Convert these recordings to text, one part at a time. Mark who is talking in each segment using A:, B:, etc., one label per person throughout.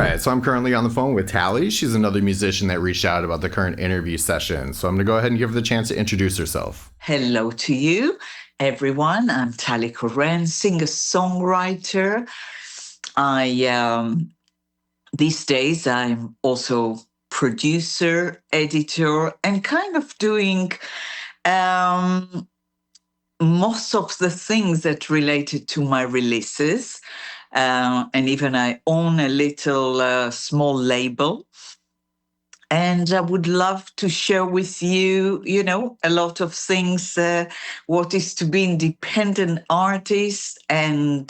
A: right, so I'm currently on the phone with Tally. She's another musician that reached out about the current interview session. So I'm going to go ahead and give her the chance to introduce herself.
B: Hello to you, everyone. I'm Tally Koren, singer-songwriter. These days, I'm also producer, editor, and kind of doing um, most of the things that related to my releases. And even I own a little small label. And I would love to share with you, a lot of things, what is to be independent artist and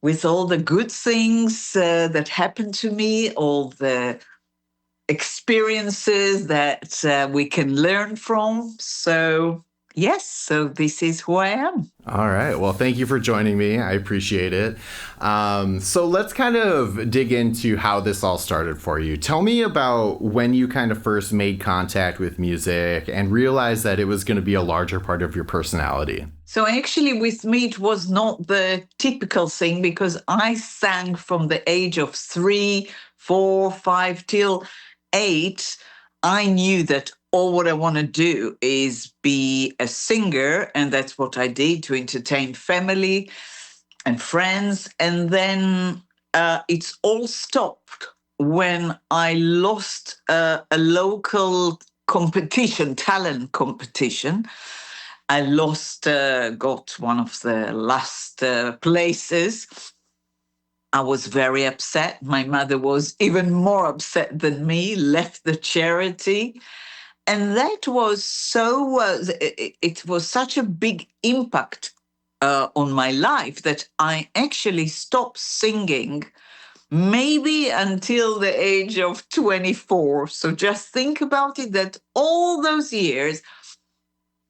B: with all the good things that happened to me, all the experiences that we can learn from. So, yes, so this is who I am.
A: All right. Well, thank you for joining me. I appreciate it. So let's kind of dig into how this all started for you. Tell me about when you kind of first made contact with music and realized that it was going to be a larger part of your personality.
B: So actually with me, it was not the typical thing because I sang from the age of 3, 4, 5 till 8. I knew that all what I want to do is be a singer, and that's what I did to entertain family and friends. And then it's all stopped when I lost a local competition, talent competition. I got one of the last places. I was very upset. My mother was even more upset than me, left the charity. And that was it was such a big impact on my life that I actually stopped singing maybe until the age of 24. So just think about it, that all those years,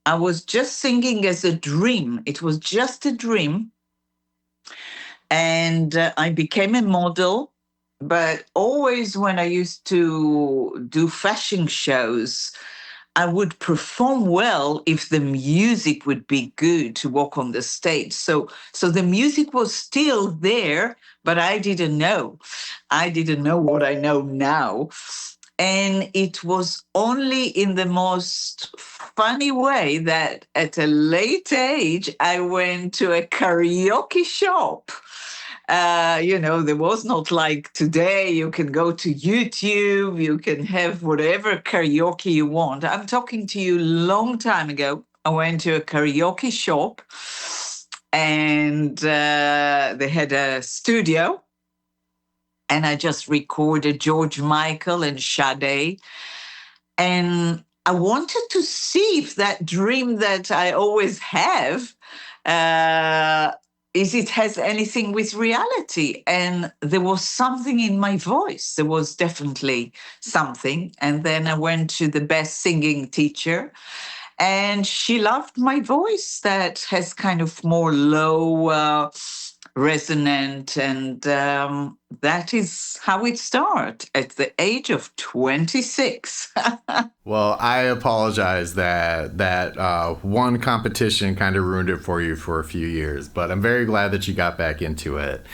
B: I was just singing as a dream. It was just a dream. And I became a model. But always when I used to do fashion shows, I would perform well if the music would be good to walk on the stage. So the music was still there, but I didn't know. I didn't know what I know now. And it was only in the most funny way that at a late age, I went to a karaoke shop. There was not like today, you can go to YouTube, you can have whatever karaoke you want. I'm talking to you a long time ago. I went to a karaoke shop and they had a studio. And I just recorded George Michael and Sade. And I wanted to see if that dream that I always have is it has anything with reality. And there was something in my voice. There was definitely something. And then I went to the best singing teacher. And she loved my voice that has kind of more low, resonant. And that is how it started at the age of 26.
A: Well, I apologize that one competition kind of ruined it for you for a few years, but I'm very glad that you got back into it.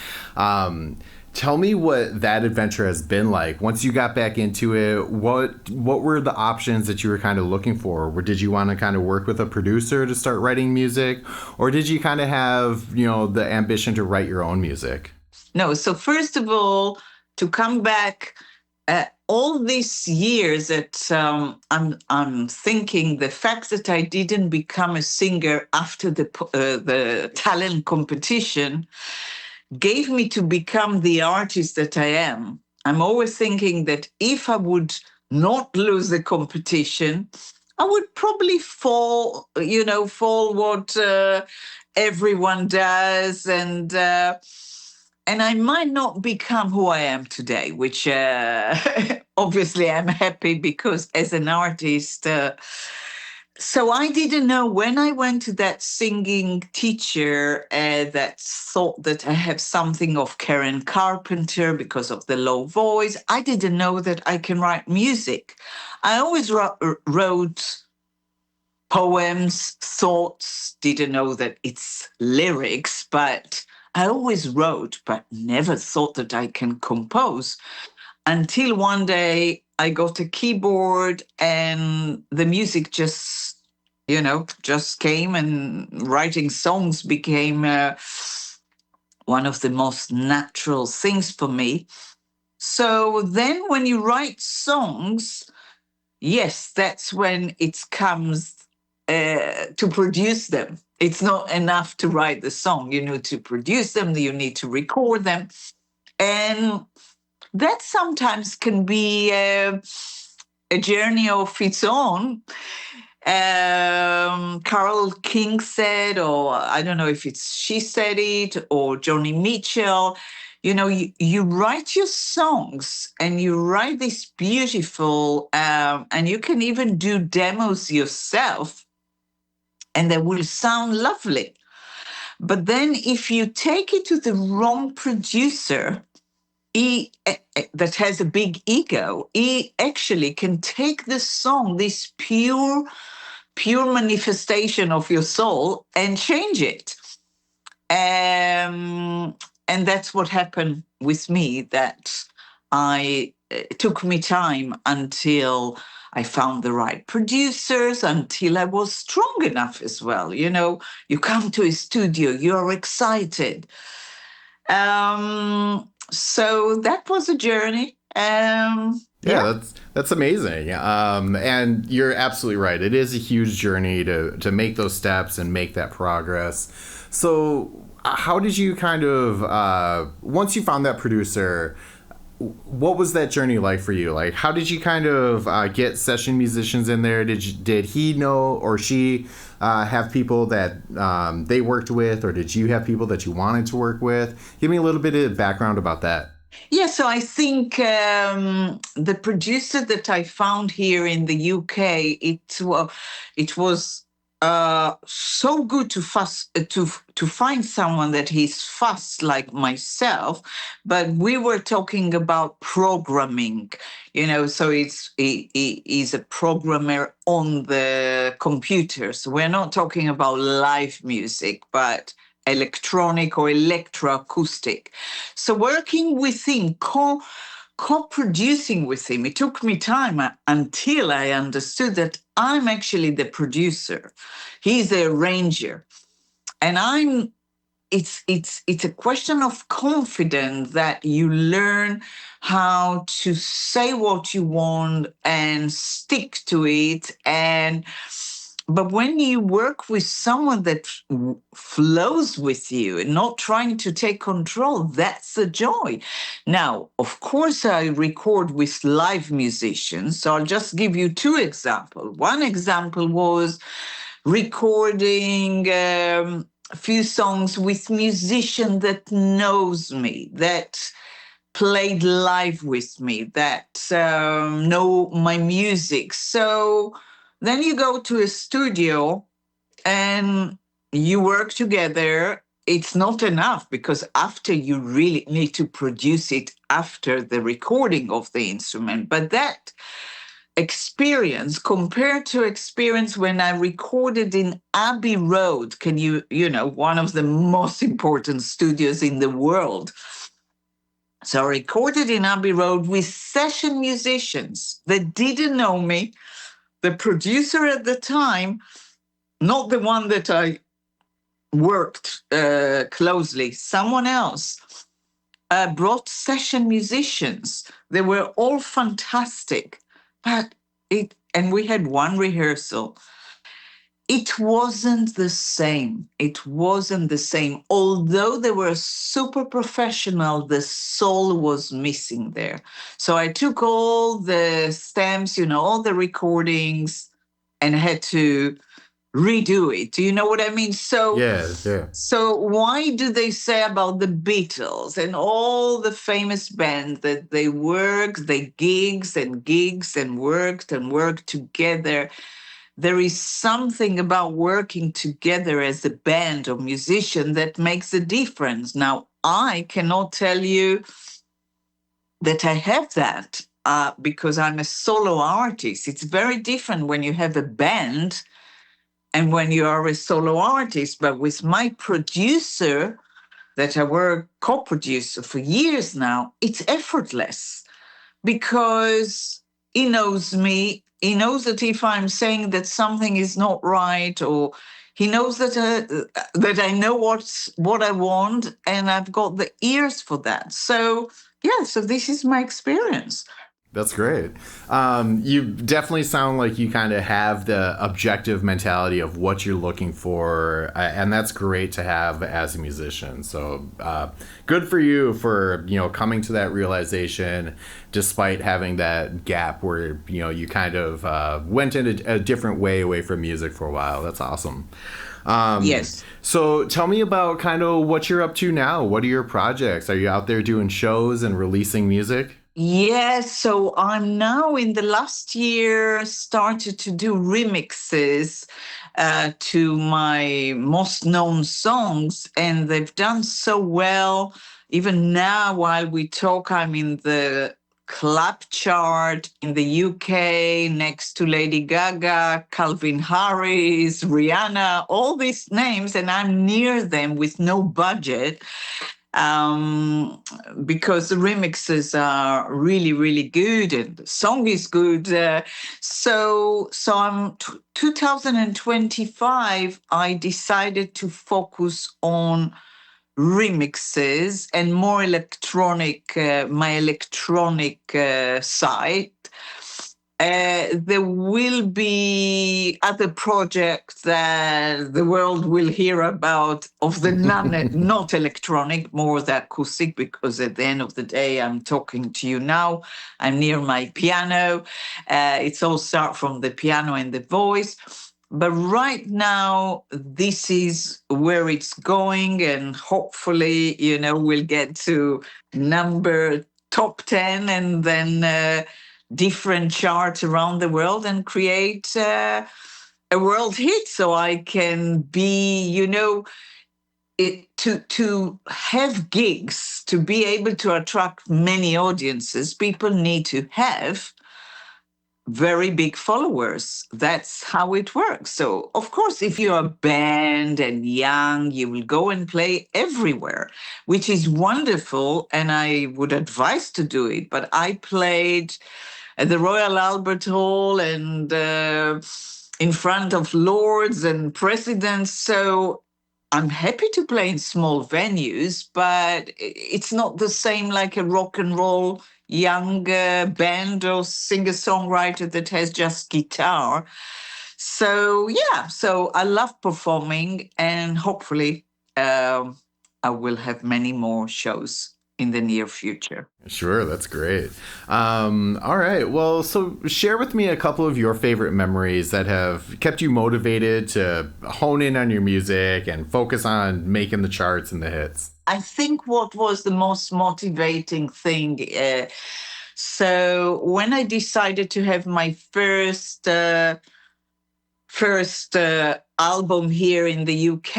A: Tell me what that adventure has been like. Once you got back into it, what were the options that you were kind of looking for? Did you want to kind of work with a producer to start writing music, or did you kind of have, the ambition to write your own music?
B: No, so first of all, to come back, all these years that I'm thinking the fact that I didn't become a singer after the talent competition gave me to become the artist that I am. I'm always thinking that if I would not lose the competition, I would probably fall what everyone does, and I might not become who I am today, which obviously I'm happy because as an artist. So I didn't know when I went to that singing teacher that thought that I have something of Karen Carpenter because of the low voice. I didn't know that I can write music. I always wrote poems, thoughts, didn't know that it's lyrics, but I always wrote, but never thought that I can compose until one day I got a keyboard and the music just came, and writing songs became one of the most natural things for me. So then when you write songs, yes, that's when it comes to produce them. It's not enough to write the song. You need to produce them, you need to record them. And that sometimes can be a journey of its own. Carol King said, or I don't know if it's she said it, or Joni Mitchell, you write your songs and you write this beautiful, and you can even do demos yourself and they will sound lovely. But then if you take it to the wrong producer, that has a big ego, he actually can take the song, this pure manifestation of your soul, and change it. And that's what happened with me, that it took me time until I found the right producers, until I was strong enough as well. You come to a studio, you're excited. So that was a journey.
A: Yeah,
B: Yeah.
A: that's amazing. And you're absolutely right. It is a huge journey to make those steps and make that progress. So, how did you kind of once you found that producer? What was that journey like for you? Like, how did you kind of get session musicians in there? Did he know or she have people that they worked with, or did you have people that you wanted to work with? Give me a little bit of background about that.
B: Yeah, so I think the producer that I found here in the UK, it was so good to find someone that he's fast like myself. But we were talking about programming, so he's a programmer on the computer. So we're not talking about live music, but electronic or electroacoustic. So working with him, co-producing with him, it took me time until I understood that I'm actually the producer. He's the arranger. And it's a question of confidence that you learn how to say what you want and stick to it. But when you work with someone that flows with you and not trying to take control, that's the joy. Now, of course, I record with live musicians. So I'll just give you two examples. One example was recording a few songs with musician that knows me, that played live with me, that know my music. So then you go to a studio and you work together. It's not enough, because after you really need to produce it after the recording of the instrument. But that experience compared to experience when I recorded in Abbey Road, one of the most important studios in the world. So I recorded in Abbey Road with session musicians that didn't know me. The producer at the time, not the one that I worked closely, someone else, brought session musicians. They were all fantastic, but and we had one rehearsal. It wasn't the same. It wasn't the same. Although they were super professional, the soul was missing there. So I took all the stems, all the recordings, and had to redo it. Do you know what I mean? So,
A: Yeah, yeah.
B: so why do they say about the Beatles and all the famous bands that they gigs and worked together? There is something about working together as a band or musician that makes a difference. Now, I cannot tell you that I have that because I'm a solo artist. It's very different when you have a band and when you are a solo artist. But with my producer, that I were co-producer for years now, it's effortless because he knows me. He knows that if I'm saying that something is not right, or he knows that I know what I want, and I've got the ears for that. So yeah, so this is my experience.
A: That's great. You definitely sound like you kind of have the objective mentality of what you're looking for, and that's great to have as a musician. So good for you for coming to that realization, despite having that gap where you kind of went in a different way away from music for a while. That's awesome.
B: Yes.
A: So tell me about kind of what you're up to now. What are your projects? Are you out there doing shows and releasing music?
B: Yes, so I'm now in the last year started to do remixes to my most known songs, and they've done so well. Even now, while we talk, I'm in the club chart in the UK next to Lady Gaga, Calvin Harris, Rihanna, all these names, and I'm near them with no budget um, because the remixes are really, really good and the song is good. So I'm 2025. I decided to focus on remixes and more electronic, my electronic side. There will be other projects that the world will hear about of the not electronic, more the acoustic, because at the end of the day, I'm talking to you now. I'm near my piano. It's all start from the piano and the voice. But right now, this is where it's going, and hopefully, we'll get to number top 10 and then different charts around the world and create a world hit so I can be, to have gigs, to be able to attract many audiences, people need to have very big followers. That's how it works. So, of course, if you're a band and young, you will go and play everywhere, which is wonderful. And I would advise to do it. But I played at the Royal Albert Hall and in front of lords and presidents. So I'm happy to play in small venues, but it's not the same like a rock and roll young band or singer songwriter that has just guitar. So yeah, so I love performing, and hopefully I will have many more shows in the near future.
A: Sure, that's great. All right. Well, so share with me a couple of your favorite memories that have kept you motivated to hone in on your music and focus on making the charts and the hits.
B: I think what was the most motivating thing. So when I decided to have my first album here in the UK,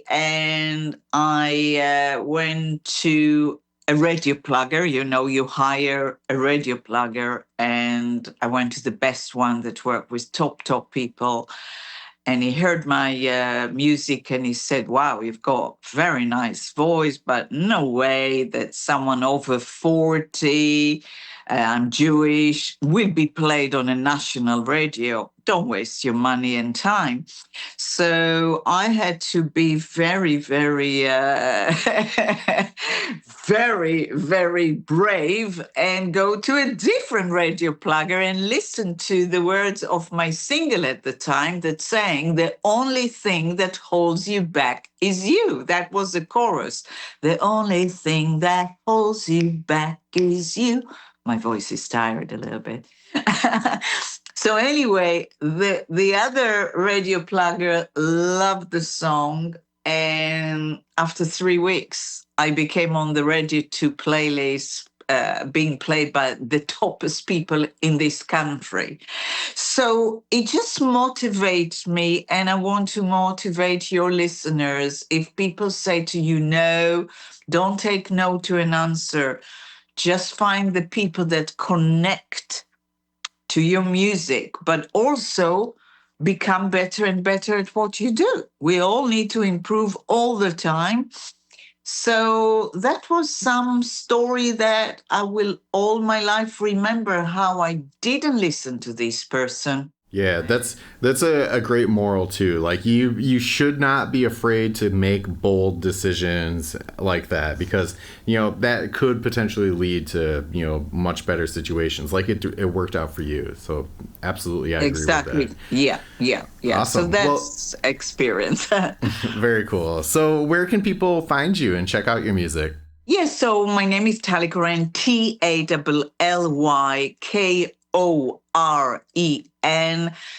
B: and I went to a radio plugger. You hire a radio plugger, and I went to the best one that worked with top people. And he heard my music and he said, "Wow, you've got very nice voice, but no way that someone over 40, I'm Jewish, will be played on a national radio. Don't waste your money and time." So I had to be very, very, very, very brave and go to a different radio plugger and listen to the words of my single at the time that sang, "The only thing that holds you back is you." That was the chorus. "The only thing that holds you back is you." My voice is tired a little bit. So anyway, the other radio plugger loved the song, and after 3 weeks, I became on the Radio 2 playlist, being played by the toppest people in this country. So it just motivates me, and I want to motivate your listeners. If people say to you, "No, don't take no to an answer," just find the people that connect to your music, but also become better and better at what you do. We all need to improve all the time. So that was some story that I will all my life remember how I didn't listen to this person.
A: Yeah, that's a great moral too. Like you should not be afraid to make bold decisions like that, because that could potentially lead to much better situations. Like it worked out for you. So absolutely, I agree with that.
B: Exactly. Yeah, yeah, yeah. So
A: Awesome. Well,
B: that's experience.
A: very cool. So where can people find you and check out your music?
B: Yes, so my name is Tally Koren, TallykOren.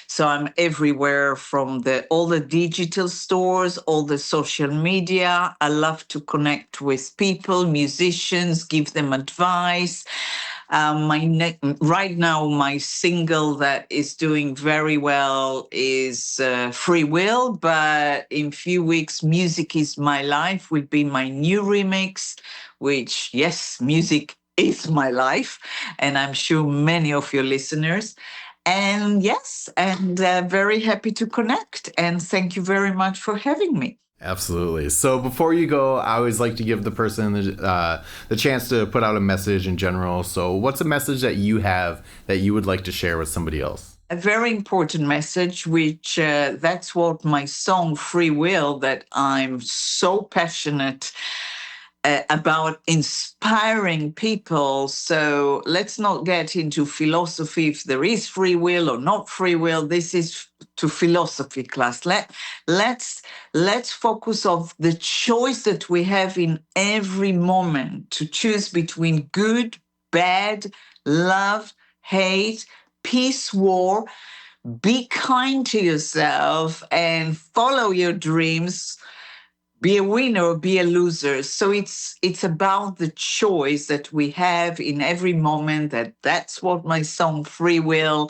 B: So I'm everywhere from all the digital stores, all the social media. I love to connect with people, musicians, give them advice. Right now, my single that is doing very well is Free Will, but in few weeks, Music is My Life will be my new remix, which, yes, music is my life, and I'm sure many of your listeners. And yes, and very happy to connect. And thank you very much for having me.
A: Absolutely. So before you go, I always like to give the person the chance to put out a message in general. So what's a message that you have that you would like to share with somebody else?
B: A very important message, which that's what my song Free Will, that I'm so passionate about inspiring people. So let's not get into philosophy if there is free will or not free will. This is to philosophy class. Let's focus on the choice that we have in every moment to choose between good, bad, love, hate, peace, war. Be kind to yourself and follow your dreams. Be a winner or be a loser. So it's about the choice that we have in every moment. That's what my song Free Will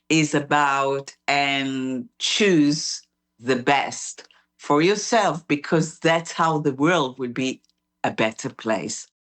B: is about. And choose the best for yourself, because that's how the world will be a better place.